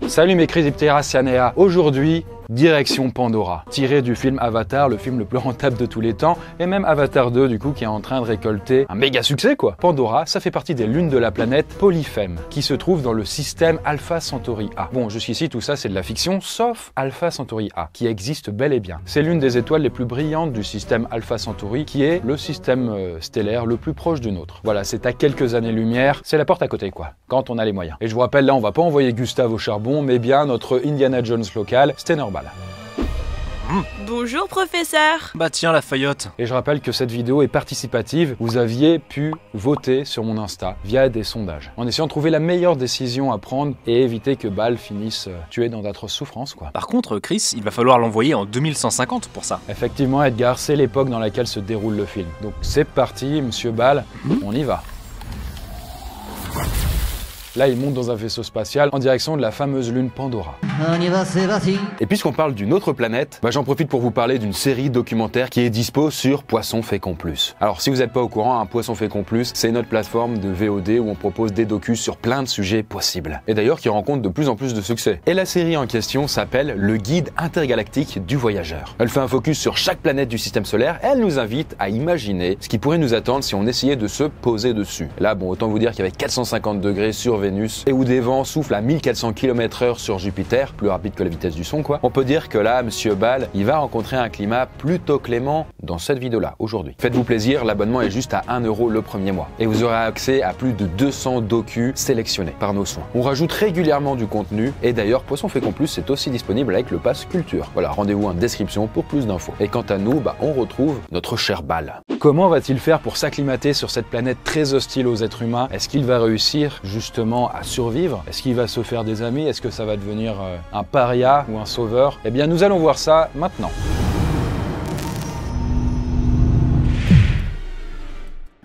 Salut mes Crypteracianéa, aujourd'hui, direction Pandora, tiré du film Avatar, le film le plus rentable de tous les temps, et même Avatar 2 du coup qui est en train de récolter un méga succès quoi. Pandora, ça fait partie des lunes de la planète Polyphème, qui se trouve dans le système Alpha Centauri A. Bon, jusqu'ici tout ça c'est de la fiction, sauf Alpha Centauri A, qui existe bel et bien. C'est l'une des étoiles les plus brillantes du système Alpha Centauri, qui est le système stellaire le plus proche du nôtre. Voilà, c'est à quelques années-lumière, c'est la porte à côté quoi, quand on a les moyens. Et je vous rappelle, là on va pas envoyer Gustave au charbon, mais bien notre Indiana Jones local, Stenerbal. Bonjour professeur. Bah tiens la faillotte. Et je rappelle que cette vidéo est participative, vous aviez pu voter sur mon Insta via des sondages, en essayant de trouver la meilleure décision à prendre et éviter que Bal finisse tué dans d'atroces souffrances quoi. Par contre Chris, il va falloir l'envoyer en 2150 pour ça. Effectivement Edgar, c'est l'époque dans laquelle se déroule le film. Donc c'est parti monsieur Bal, on y va. Là, il monte dans un vaisseau spatial en direction de la fameuse lune Pandora. On y va, c'est parti. Et puisqu'on parle d'une autre planète, j'en profite pour vous parler d'une série documentaire qui est dispo sur Poisson Fécond Plus. Alors si vous n'êtes pas au courant, Poisson Fécond Plus, c'est notre plateforme de VOD où on propose des docus sur plein de sujets possibles. Et d'ailleurs qui rencontre de plus en plus de succès. Et la série en question s'appelle Le Guide intergalactique du voyageur. Elle fait un focus sur chaque planète du système solaire et elle nous invite à imaginer ce qui pourrait nous attendre si on essayait de se poser dessus. Là, bon, autant vous dire qu'il y avait 450 degrés sur Vénus et où des vents soufflent à 1400 km/h sur Jupiter, plus rapide que la vitesse du son quoi. On peut dire que là, monsieur Bal, il va rencontrer un climat plutôt clément dans cette vidéo-là, aujourd'hui. Faites-vous plaisir, l'abonnement est juste à 1 € le premier mois. Et vous aurez accès à plus de 200 docus sélectionnés par nos soins. On rajoute régulièrement du contenu et d'ailleurs, Poisson Fécond Plus c'est aussi disponible avec le pass Culture. Voilà, rendez-vous en description pour plus d'infos. Et quant à nous, on retrouve notre cher Bal. Comment va-t-il faire pour s'acclimater sur cette planète très hostile aux êtres humains? Est-ce qu'il va réussir justement à survivre? Est-ce qu'il va se faire des amis? Est-ce que ça va devenir un paria ou un sauveur? Eh bien, nous allons voir ça maintenant.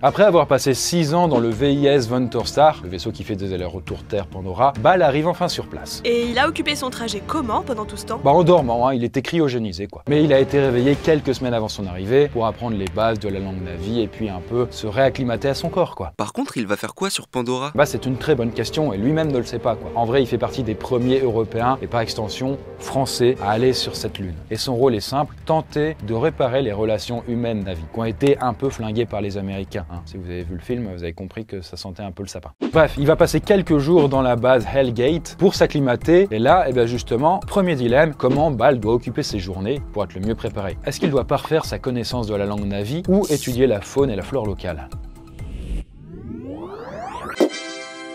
Après avoir passé 6 ans dans le VIS Venturstar, le vaisseau qui fait des allers-retours Terre Pandora, Bal arrive enfin sur place. Et il a occupé son trajet comment pendant tout ce temps? En dormant, il était cryogénisé quoi. Mais il a été réveillé quelques semaines avant son arrivée pour apprendre les bases de la langue Navi et puis un peu se réacclimater à son corps quoi. Par contre, il va faire quoi sur Pandora? C'est une très bonne question et lui-même ne le sait pas quoi. En vrai, il fait partie des premiers Européens et par extension Français à aller sur cette lune. Et son rôle est simple, tenter de réparer les relations humaines-Navi qui ont été un peu flinguées par les Américains. Si vous avez vu le film, vous avez compris que ça sentait un peu le sapin. Bref, il va passer quelques jours dans la base Hellgate pour s'acclimater. Et là, justement, premier dilemme, comment Bal doit occuper ses journées pour être le mieux préparé? Est-ce qu'il doit parfaire sa connaissance de la langue Navi ou étudier la faune et la flore locale?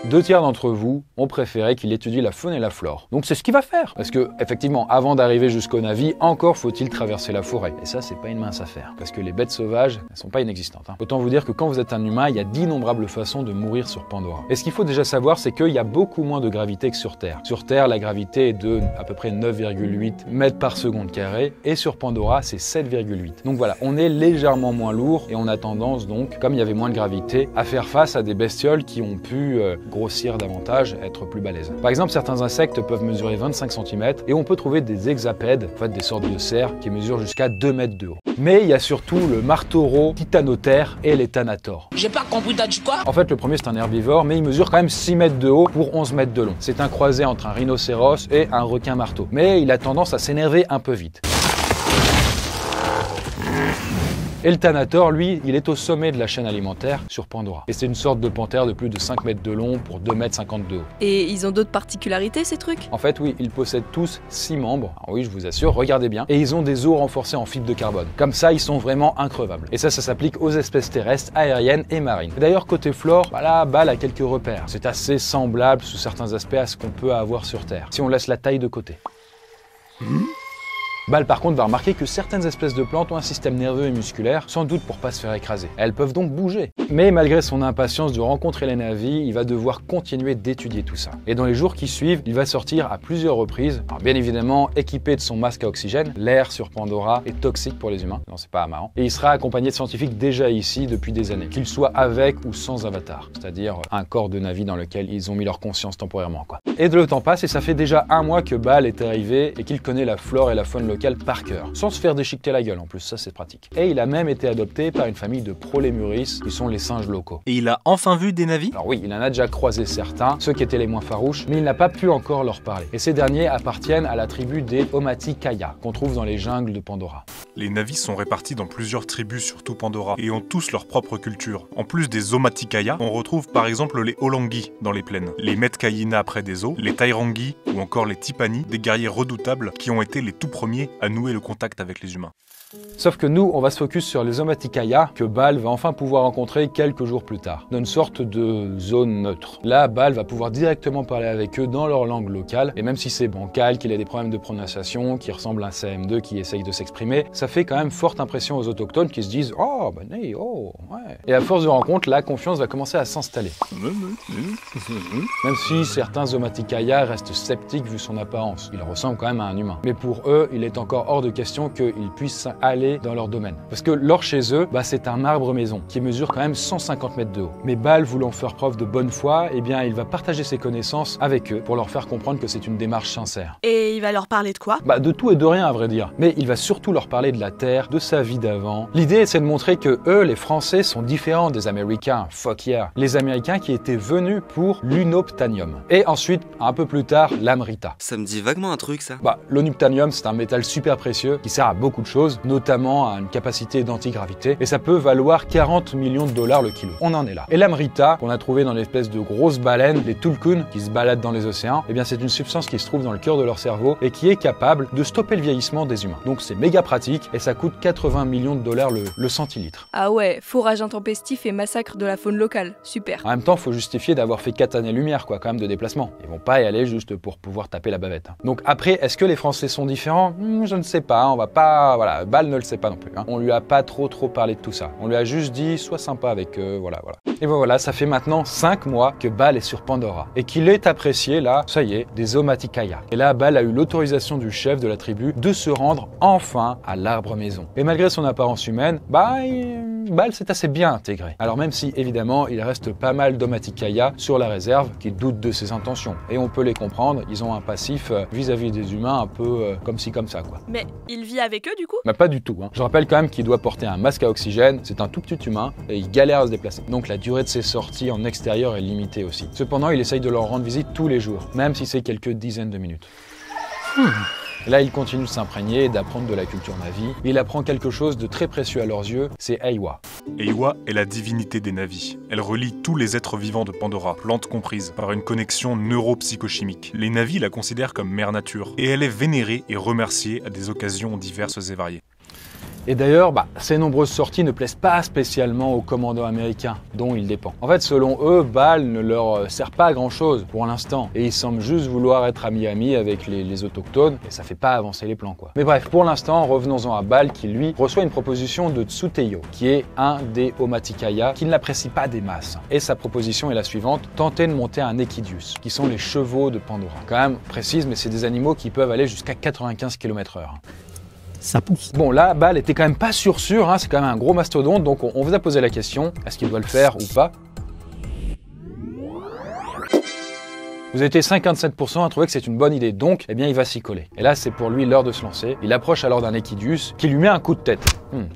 2 tiers d'entre vous ont préféré qu'il étudie la faune et la flore. Donc c'est ce qu'il va faire. Parce que, effectivement, avant d'arriver jusqu'au Navi, encore faut-il traverser la forêt. Et ça, c'est pas une mince affaire. Parce que les bêtes sauvages, elles sont pas inexistantes. Autant vous dire que quand vous êtes un humain, il y a d'innombrables façons de mourir sur Pandora. Et ce qu'il faut déjà savoir, c'est qu'il y a beaucoup moins de gravité que sur Terre. Sur Terre, la gravité est de à peu près 9,8 mètres par seconde carré. Et sur Pandora, c'est 7,8. Donc voilà, on est légèrement moins lourd et on a tendance donc, comme il y avait moins de gravité, à faire face à des bestioles qui ont pu grossir davantage, être plus balèzes. Par exemple, certains insectes peuvent mesurer 25 cm et on peut trouver des hexapèdes, en fait des sortes de cerfs qui mesurent jusqu'à 2 mètres de haut. Mais il y a surtout le marteau titanotère et les thanators. J'ai pas compris, t'as dit quoi? En fait, le premier c'est un herbivore, mais il mesure quand même 6 mètres de haut pour 11 mètres de long. C'est un croisé entre un rhinocéros et un requin marteau. Mais il a tendance à s'énerver un peu vite. Et le Thanator, lui, il est au sommet de la chaîne alimentaire sur Pandora. Et c'est une sorte de panthère de plus de 5 mètres de long pour 2,50 mètres de haut. Et ils ont d'autres particularités ces trucs? En fait, oui, ils possèdent tous 6 membres. Alors oui, je vous assure, regardez bien. Et ils ont des os renforcés en fibre de carbone. Comme ça, ils sont vraiment increvables. Et ça s'applique aux espèces terrestres, aériennes et marines. Et d'ailleurs, côté flore, là, Bal a quelques repères. C'est assez semblable sous certains aspects à ce qu'on peut avoir sur Terre, si on laisse la taille de côté. Bal par contre va remarquer que certaines espèces de plantes ont un système nerveux et musculaire, sans doute pour pas se faire écraser. Elles peuvent donc bouger. Mais malgré son impatience de rencontrer les navis, il va devoir continuer d'étudier tout ça. Et dans les jours qui suivent, il va sortir à plusieurs reprises, alors bien évidemment équipé de son masque à oxygène. L'air sur Pandora est toxique pour les humains, non c'est pas marrant. Et il sera accompagné de scientifiques déjà ici depuis des années, qu'ils soient avec ou sans avatar, c'est-à-dire un corps de navi dans lequel ils ont mis leur conscience temporairement quoi. Et le temps passe et ça fait déjà 1 mois que Bal est arrivé et qu'il connaît la flore et la faune locale locale par cœur, sans se faire déchiqueter la gueule en plus, ça c'est pratique. Et il a même été adopté par une famille de prolémuris, qui sont les singes locaux. Et il a enfin vu des navis? Alors oui, il en a déjà croisé certains, ceux qui étaient les moins farouches, mais il n'a pas pu encore leur parler. Et ces derniers appartiennent à la tribu des Omaticaya, qu'on trouve dans les jungles de Pandora. Les navis sont répartis dans plusieurs tribus sur tout Pandora et ont tous leur propre culture. En plus des Omaticaya, on retrouve par exemple les Olangi dans les plaines, les Metkayina près des eaux, les Tairangi ou encore les Tipani, des guerriers redoutables qui ont été les tout premiers à nouer le contact avec les humains. Sauf que nous, on va se focus sur les Omaticaya, que Bal va enfin pouvoir rencontrer quelques jours plus tard, dans une sorte de zone neutre. Là, Bal va pouvoir directement parler avec eux dans leur langue locale, et même si c'est bancal, qu'il a des problèmes de prononciation, qu'il ressemble à un CM2 qui essaye de s'exprimer, ça fait quand même forte impression aux autochtones qui se disent « Oh, ben hey, oh, ouais ». Et à force de rencontres, la confiance va commencer à s'installer. Même si certains Omaticaya restent sceptiques vu son apparence, il ressemble quand même à un humain. Mais pour eux, il est encore hors de question qu'ils puissent aller dans leur domaine. Parce que l'or chez eux, c'est un arbre maison qui mesure quand même 150 mètres de haut. Mais Bal, voulant faire preuve de bonne foi, eh bien il va partager ses connaissances avec eux pour leur faire comprendre que c'est une démarche sincère. Et il va leur parler de quoi? De tout et de rien à vrai dire. Mais il va surtout leur parler de la Terre, de sa vie d'avant. L'idée c'est de montrer que eux, les Français, sont différents des Américains. Fuck yeah. Les Américains qui étaient venus pour l'unobtainium. Et ensuite, un peu plus tard, l'amrita. Ça me dit vaguement un truc, ça. L'unobtainium, c'est un métal super précieux qui sert à beaucoup de choses, notamment à une capacité d'antigravité, et ça peut valoir 40 millions de dollars le kilo. On en est là. Et l'amrita, qu'on a trouvé dans l'espèce de grosses baleines, les tulkuns, qui se baladent dans les océans, eh bien c'est une substance qui se trouve dans le cœur de leur cerveau et qui est capable de stopper le vieillissement des humains. Donc c'est méga pratique et ça coûte 80 millions de dollars le centilitre. Ah ouais, fourrage intempestif et massacre de la faune locale. Super. En même temps, faut justifier d'avoir fait 4 années-lumière, quand même, de déplacement. Ils vont pas y aller juste pour pouvoir taper la bavette. Donc après, est-ce que les Français sont différents? Je ne sais pas, on va pas... Voilà, Bal ne le sait pas non plus. On lui a pas trop parlé de tout ça. On lui a juste dit, sois sympa avec eux, voilà. Et voilà, ça fait maintenant 5 mois que Bal est sur Pandora. Et qu'il est apprécié, là, ça y est, des Omaticaya. Et là, Bal a eu l'autorisation du chef de la tribu de se rendre enfin à l'arbre maison. Et malgré son apparence humaine, Bal s'est assez bien intégré. Alors même si, évidemment, il reste pas mal d'Omaticaya sur la réserve qui doutent de ses intentions. Et on peut les comprendre, ils ont un passif vis-à-vis des humains un peu comme ci, comme ça, quoi. Mais il vit avec eux, du coup? Pas du tout. Je rappelle quand même qu'il doit porter un masque à oxygène, c'est un tout petit humain, et il galère à se déplacer. Donc la durée de ses sorties en extérieur est limitée aussi. Cependant, il essaye de leur rendre visite tous les jours, même si c'est quelques dizaines de minutes. Et là, il continue de s'imprégner et d'apprendre de la culture Navi. Il apprend quelque chose de très précieux à leurs yeux, c'est Eywa. Eywa est la divinité des Navis. Elle relie tous les êtres vivants de Pandora, plantes comprises, par une connexion neuropsychochimique. Les Navis la considèrent comme mère nature, et elle est vénérée et remerciée à des occasions diverses et variées. Et d'ailleurs, ces nombreuses sorties ne plaisent pas spécialement aux commandants américains, dont il dépend. En fait, selon eux, Bal ne leur sert pas à grand chose pour l'instant, et ils semblent juste vouloir être à Miami avec les autochtones, et ça fait pas avancer les plans, quoi. Mais bref, pour l'instant, revenons-en à Bal qui, lui, reçoit une proposition de Tsuteyo, qui est un des Omaticaya, qui ne l'apprécie pas des masses. Et sa proposition est la suivante, tenter de monter un Equidius, qui sont les chevaux de Pandora. Quand même précise, mais c'est des animaux qui peuvent aller jusqu'à 95 km/h. Ça pousse. Bon, là, Bal était quand même pas sûr, c'est quand même un gros mastodonte, donc on vous a posé la question, est-ce qu'il doit le faire ou pas? Vous avez été 57% à trouver que c'est une bonne idée, donc, eh bien, il va s'y coller. Et là, c'est pour lui l'heure de se lancer. Il approche alors d'un Equidius qui lui met un coup de tête.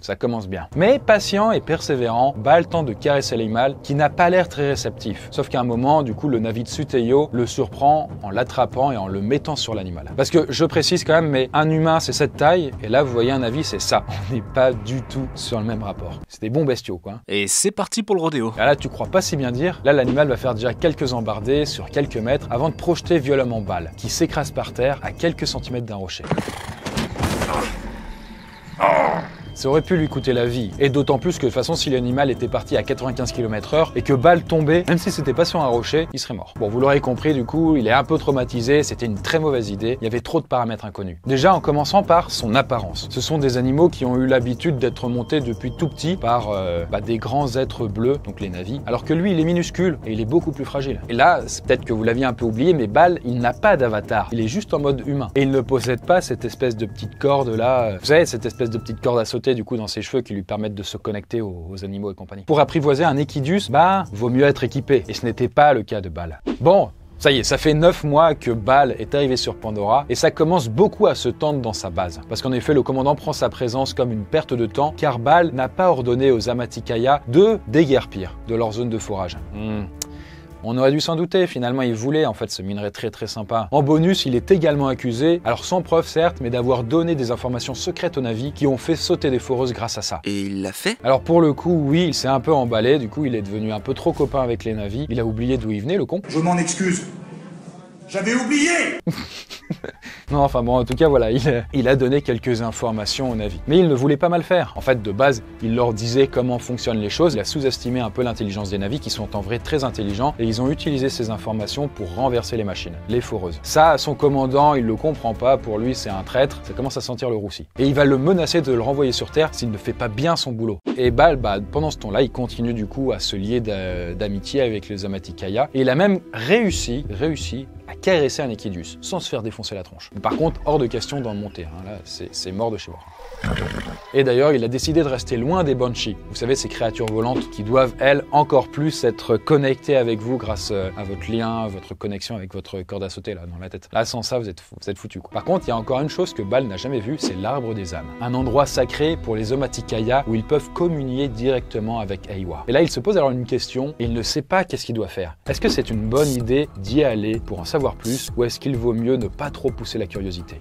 Ça commence bien. Mais patient et persévérant, Bal tente de caresser l'animal qui n'a pas l'air très réceptif. Sauf qu'à un moment, du coup, le Navi Tsuteyo le surprend en l'attrapant et en le mettant sur l'animal. Parce que je précise quand même, mais un humain c'est cette taille, et là vous voyez un Navi c'est ça. On n'est pas du tout sur le même rapport. C'est des bons bestiaux quoi. Et c'est parti pour le rodéo. Et là tu crois pas si bien dire, là l'animal va faire déjà quelques embardées sur quelques mètres avant de projeter violemment Bal, qui s'écrase par terre à quelques centimètres d'un rocher. Ça aurait pu lui coûter la vie, et d'autant plus que de toute façon si l'animal était parti à 95 km/h et que Bal tombait, même si c'était pas sur un rocher, il serait mort. Bon, vous l'aurez compris du coup, il est un peu traumatisé, c'était une très mauvaise idée, il y avait trop de paramètres inconnus. Déjà en commençant par son apparence. Ce sont des animaux qui ont eu l'habitude d'être montés depuis tout petit par des grands êtres bleus, donc les Navis, alors que lui il est minuscule et il est beaucoup plus fragile. Et là, c'est peut-être que vous l'aviez un peu oublié, mais Bal, il n'a pas d'avatar, il est juste en mode humain. Et il ne possède pas cette espèce de petite corde là, vous savez, cette espèce de petite corde à sauter du coup dans ses cheveux qui lui permettent de se connecter aux animaux et compagnie. Pour apprivoiser un Equidius, vaut mieux être équipé, et ce n'était pas le cas de Bal. Bon, Ça y est, ça fait 9 mois que Bal est arrivé sur Pandora et ça commence beaucoup à se tendre dans sa base. Parce qu'en effet, le commandant prend sa présence comme une perte de temps car Bal n'a pas ordonné aux Amaticaya de déguerpir de leur zone de forage. On aurait dû s'en douter, finalement il voulait en fait ce minerai très sympa. En bonus, il est également accusé, alors sans preuve certes, mais d'avoir donné des informations secrètes aux Na'vi qui ont fait sauter des foreuses grâce à ça. Et il l'a fait? Alors pour le coup, oui, il s'est un peu emballé, du coup il est devenu un peu trop copain avec les Na'vi, il a oublié d'où il venait le con. Je m'en excuse. J'avais oublié. Non, enfin bon, en tout cas, voilà, il a donné quelques informations aux Na'vi. Mais il ne voulait pas mal faire. En fait, de base, il leur disait comment fonctionnent les choses. Il a sous-estimé un peu l'intelligence des Na'vi, qui sont en vrai très intelligents, et ils ont utilisé ces informations pour renverser les machines, les foreuses. Ça, son commandant, il le comprend pas, pour lui, c'est un traître, ça commence à sentir le roussi. Et il va le menacer de le renvoyer sur Terre s'il ne fait pas bien son boulot. Et Bal, pendant ce temps-là, il continue du coup à se lier d'amitié avec les Amaticaya, et il a même réussi à caresser un Equidius, sans se faire défoncer la tronche. Par contre, hors de question d'en monter, hein. Là c'est mort de chez moi. Et d'ailleurs, il a décidé de rester loin des Banshee. Vous savez, ces créatures volantes qui doivent, elles, encore plus être connectées avec vous grâce à votre lien, à votre connexion avec votre corde à sauter là, dans la tête. Là, sans ça, vous êtes foutus, quoi. Par contre, il y a encore une chose que Bal n'a jamais vue, c'est l'arbre des âmes. Un endroit sacré pour les Amaticaya où ils peuvent communier directement avec Eywa. Et là, il se pose alors une question et il ne sait pas qu'est-ce qu'il doit faire. Est-ce que c'est une bonne idée d'y aller pour en savoir plus ou est-ce qu'il vaut mieux ne pas trop pousser la curiosité?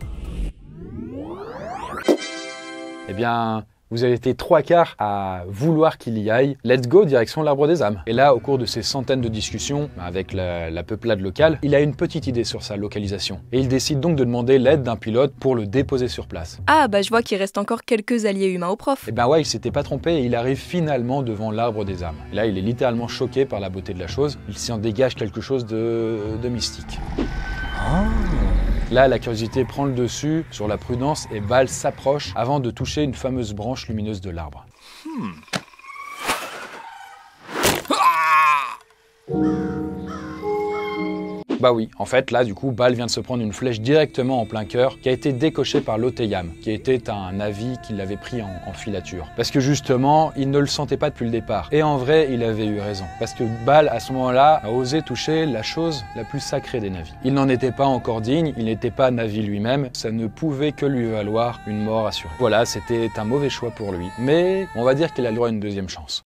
Eh bien, vous avez été 3/4 à vouloir qu'il y aille. Let's go, direction l'arbre des âmes. Et là, au cours de ces centaines de discussions avec la peuplade locale, il a une petite idée sur sa localisation. Et il décide donc de demander l'aide d'un pilote pour le déposer sur place. Ah bah je vois qu'il reste encore quelques alliés humains au prof. Eh ben ouais, il s'était pas trompé et il arrive finalement devant l'arbre des âmes. Et là, il est littéralement choqué par la beauté de la chose. Il s'y en dégage quelque chose de mystique. Là, la curiosité prend le dessus sur la prudence et Bal s'approche avant de toucher une fameuse branche lumineuse de l'arbre. Bah oui, en fait, là, du coup, Bal vient de se prendre une flèche directement en plein cœur qui a été décochée par l'Oteyam, qui était un Na'vi qui l'avait pris en filature. Parce que justement, il ne le sentait pas depuis le départ. Et en vrai, il avait eu raison. Parce que Bal, à ce moment-là, a osé toucher la chose la plus sacrée des Na'vi. Il n'en était pas encore digne, il n'était pas Na'vi lui-même, ça ne pouvait que lui valoir une mort assurée. Voilà, c'était un mauvais choix pour lui. Mais on va dire qu'il a le droit à une deuxième chance.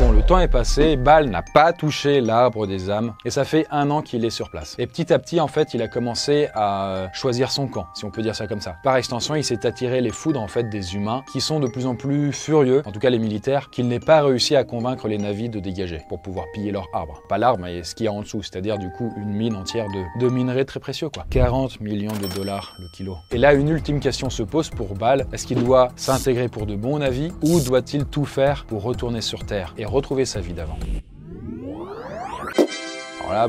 Bon, le temps est passé, Bal n'a pas touché l'arbre des âmes et ça fait 1 an qu'il est sur place. Et petit à petit, en fait, il a commencé à choisir son camp, si on peut dire ça comme ça. Par extension, il s'est attiré les foudres en fait des humains qui sont de plus en plus furieux, en tout cas les militaires, qu'il n'ait pas réussi à convaincre les Na'vi de dégager pour pouvoir piller leur arbre. Pas l'arbre, mais ce qu'il y a en dessous, c'est-à-dire du coup une mine entière de minerais très précieux, quoi. 40 millions de dollars le kilo. Et là, une ultime question se pose pour Bal. Est-ce qu'il doit s'intégrer pour de bons Na'vi ou doit-il tout faire pour retourner sur Terre et retrouver sa vie d'avant? Alors là,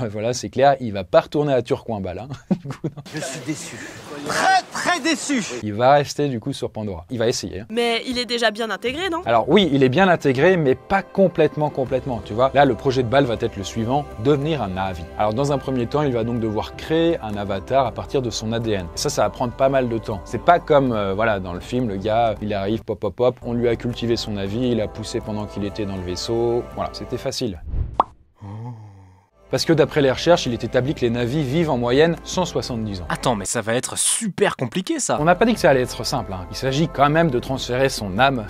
voilà, c'est clair, il va pas retourner à Turcoing Bal. Hein. Je suis déçu. Très déçu. Il va rester du coup sur Pandora. Il va essayer. Hein. Mais il est déjà bien intégré, non? Alors oui, il est bien intégré, mais pas complètement, tu vois. Là, le projet de Bal va être le suivant, devenir un Na'vi. Alors dans un premier temps, il va donc devoir créer un avatar à partir de son ADN. Et ça va prendre pas mal de temps. C'est pas comme, voilà, dans le film, le gars, il arrive, pop, on lui a cultivé son Na'vi, il a poussé pendant qu'il était dans le vaisseau. Voilà, c'était facile. Parce que d'après les recherches, il est établi que les Na'vi vivent en moyenne 170 ans. Attends, mais ça va être super compliqué ça. On n'a pas dit que ça allait être simple, hein. Il s'agit quand même de transférer son âme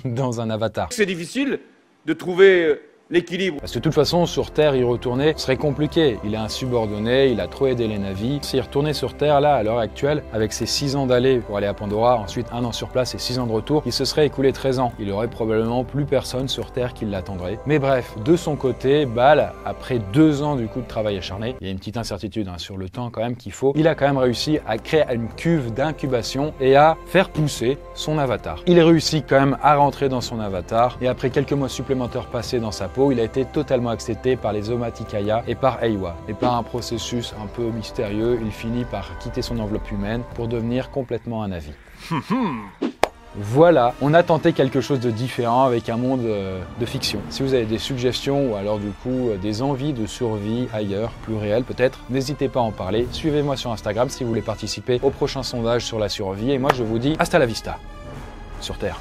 dans un avatar. C'est difficile de trouver l'équilibre. Parce que de toute façon, sur Terre, y retourner serait compliqué. Il est insubordonné, il a trop aidé les Na'vi. S'il retournait sur Terre, là, à l'heure actuelle, avec ses 6 ans d'aller pour aller à Pandora, ensuite 1 an sur place et 6 ans de retour, il se serait écoulé 13 ans. Il aurait probablement plus personne sur Terre qui l'attendrait. Mais bref, de son côté, Bal, après 2 ans du coup de travail acharné, il y a une petite incertitude sur le temps quand même qu'il faut, il a quand même réussi à créer une cuve d'incubation et à faire pousser son avatar. Il réussit quand même à rentrer dans son avatar et après quelques mois supplémentaires passés dans sa peau, il a été totalement accepté par les Amaticaya et par Eywa. Et par un processus un peu mystérieux, il finit par quitter son enveloppe humaine pour devenir complètement un Na'vi. Voilà, on a tenté quelque chose de différent avec un monde de fiction. Si vous avez des suggestions ou alors du coup des envies de survie ailleurs, plus réelles peut-être, n'hésitez pas à en parler. Suivez-moi sur Instagram si vous voulez participer au prochain sondage sur la survie et moi je vous dis hasta la vista sur Terre.